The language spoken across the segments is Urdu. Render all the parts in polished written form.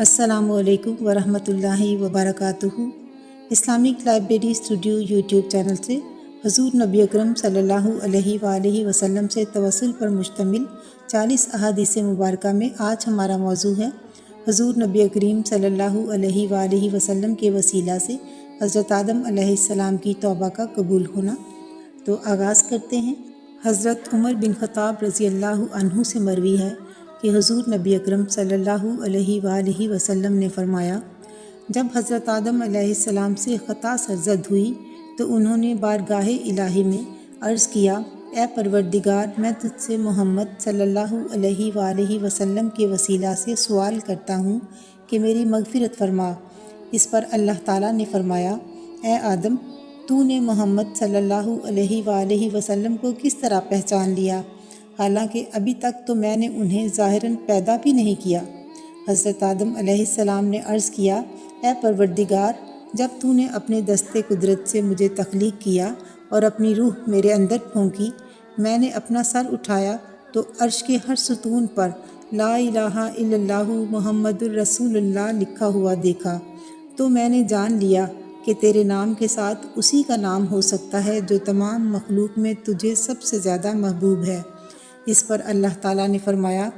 السلام علیکم ورحمۃ وبرکاتہ۔ Islamic library studio YouTube channel سے حضور نبی اکرم صلی اللہ علیہ وآلہ وسلم سے توسل پر مشتمل 40 احادیث مبارکہ میں آج ہمارا موضوع ہے حضور نبی کریم صلی اللہ علیہ وآلہ وسلم کے وسیلہ سے حضرت آدم علیہ السلام کی توبہ کا قبول ہونا۔ تو آغاز کرتے ہیں۔ حضرت عمر بن خطاب رضی اللہ عنہ سے مروی ہے کہ حضور نبی اکرم صلی اللہ علیہ وآلہ وسلم نے فرمایا، جب حضرت آدم علیہ السلام سے خطا سرزد ہوئی تو انہوں نے بارگاہ الہی میں عرض کیا، اے پروردگار، میں تجھ سے محمد صلی اللہ علیہ وآلہ وسلم کے وسیلہ سے سوال کرتا ہوں کہ میری مغفرت فرما۔ اس پر اللہ تعالیٰ نے فرمایا، اے آدم، تو نے محمد صلی اللہ علیہ وآلہ وسلم کو کس طرح پہچان لیا، حالانکہ ابھی تک تو میں نے انہیں ظاہراً پیدا بھی نہیں کیا۔ حضرت آدم علیہ السلام نے عرض کیا، اے پروردگار، جب تو نے اپنے دست قدرت سے مجھے تخلیق کیا اور اپنی روح میرے اندر پھونکی، میں نے اپنا سر اٹھایا تو عرش کے ہر ستون پر لا الہ الا اللہ محمد الرسول اللہ لکھا ہوا دیکھا، تو میں نے جان لیا کہ تیرے نام کے ساتھ اسی کا نام ہو سکتا ہے جو تمام مخلوق میں تجھے سب سے زیادہ محبوب ہے۔ اس پر اللہ تعالیٰ نے فرمایا،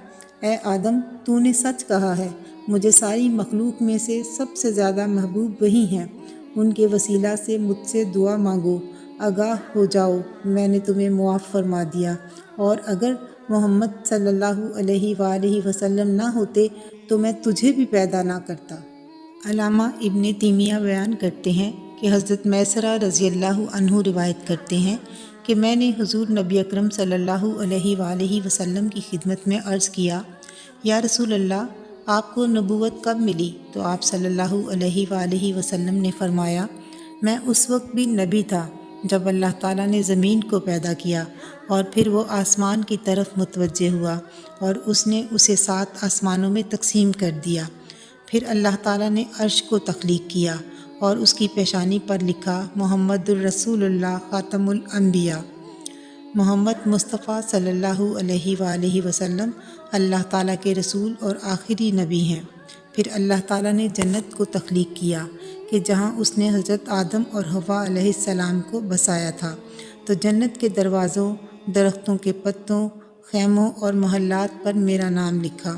اے آدم، تو نے سچ کہا ہے، مجھے ساری مخلوق میں سے سب سے زیادہ محبوب وہی ہیں، ان کے وسیلہ سے مجھ سے دعا مانگو، آگاہ ہو جاؤ، میں نے تمہیں معاف فرما دیا، اور اگر محمد صلی اللہ علیہ وآلہ وسلم نہ ہوتے تو میں تجھے بھی پیدا نہ کرتا۔ علامہ ابن تیمیہ بیان کرتے ہیں کہ حضرت میسرہ رضی اللہ عنہ روایت کرتے ہیں کہ میں نے حضور نبی اکرم صلی اللہ علیہ وآلہ وسلم کی خدمت میں عرض کیا، یا رسول اللہ، آپ کو نبوت کب ملی؟ تو آپ صلی اللہ علیہ وآلہ وسلم نے فرمایا، میں اس وقت بھی نبی تھا جب اللہ تعالیٰ نے زمین کو پیدا کیا اور پھر وہ آسمان کی طرف متوجہ ہوا اور اس نے اسے 7 آسمانوں میں تقسیم کر دیا۔ پھر اللہ تعالیٰ نے عرش کو تخلیق کیا اور اس کی پیشانی پر لکھا، محمد الرسول اللہ خاتم الانبیاء، محمد مصطفیٰ صلی اللہ علیہ وآلہ وسلم اللہ تعالیٰ کے رسول اور آخری نبی ہیں۔ پھر اللہ تعالیٰ نے جنت کو تخلیق کیا کہ جہاں اس نے حضرت آدم اور حوا علیہ السلام کو بسایا تھا، تو جنت کے دروازوں، درختوں کے پتوں، خیموں اور محلات پر میرا نام لکھا۔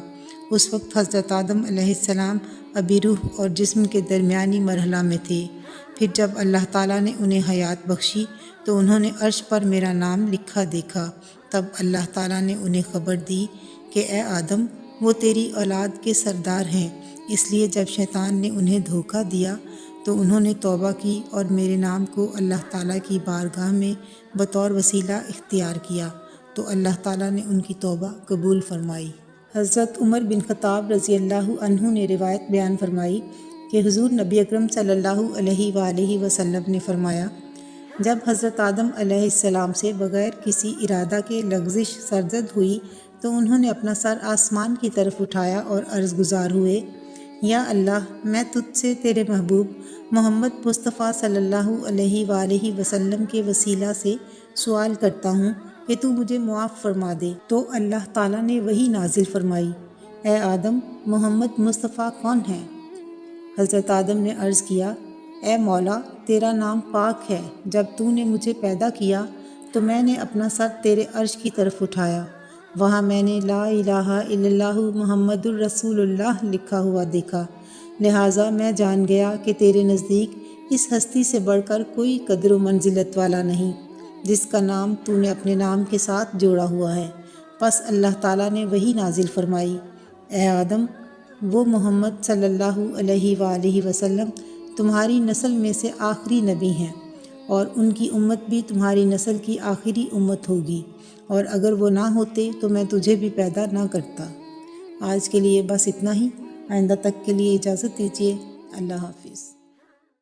اس وقت حضرت آدم علیہ السلام ابھی روح اور جسم کے درمیانی مرحلہ میں تھے۔ پھر جب اللہ تعالیٰ نے انہیں حیات بخشی تو انہوں نے عرش پر میرا نام لکھا دیکھا۔ تب اللہ تعالیٰ نے انہیں خبر دی کہ اے آدم، وہ تیری اولاد کے سردار ہیں، اس لیے جب شیطان نے انہیں دھوکہ دیا تو انہوں نے توبہ کی اور میرے نام کو اللہ تعالیٰ کی بارگاہ میں بطور وسیلہ اختیار کیا، تو اللہ تعالیٰ نے ان کی توبہ قبول فرمائی۔ حضرت عمر بن خطاب رضی اللہ عنہ نے روایت بیان فرمائی کہ حضور نبی اکرم صلی اللہ علیہ وآلہ وسلم نے فرمایا، جب حضرت آدم علیہ السلام سے بغیر کسی ارادہ کے لغزش سرزد ہوئی تو انہوں نے اپنا سر آسمان کی طرف اٹھایا اور عرض گزار ہوئے، یا اللہ، میں تجھ سے تیرے محبوب محمد مصطفیٰ صلی اللہ علیہ وآلہ وسلم کے وسیلہ سے سوال کرتا ہوں کہ تو مجھے معاف فرما دے۔ تو اللہ تعالیٰ نے وحی نازل فرمائی، اے آدم، محمد مصطفیٰ کون ہے؟ حضرت آدم نے عرض کیا، اے مولا، تیرا نام پاک ہے، جب تو نے مجھے پیدا کیا تو میں نے اپنا سر تیرے عرش کی طرف اٹھایا، وہاں میں نے لا الہ الا اللہ محمد الرسول اللہ لکھا ہوا دیکھا، لہٰذا میں جان گیا کہ تیرے نزدیک اس ہستی سے بڑھ کر کوئی قدر و منزلت والا نہیں جس کا نام تو نے اپنے نام کے ساتھ جوڑا ہوا ہے۔ پس اللہ تعالیٰ نے وحی نازل فرمائی، اے آدم، وہ محمد صلی اللہ علیہ وآلہ وسلم تمہاری نسل میں سے آخری نبی ہیں، اور ان کی امت بھی تمہاری نسل کی آخری امت ہوگی، اور اگر وہ نہ ہوتے تو میں تجھے بھی پیدا نہ کرتا۔ آج کے لیے بس اتنا ہی، آئندہ تک کے لیے اجازت دیجیے۔ اللہ حافظ۔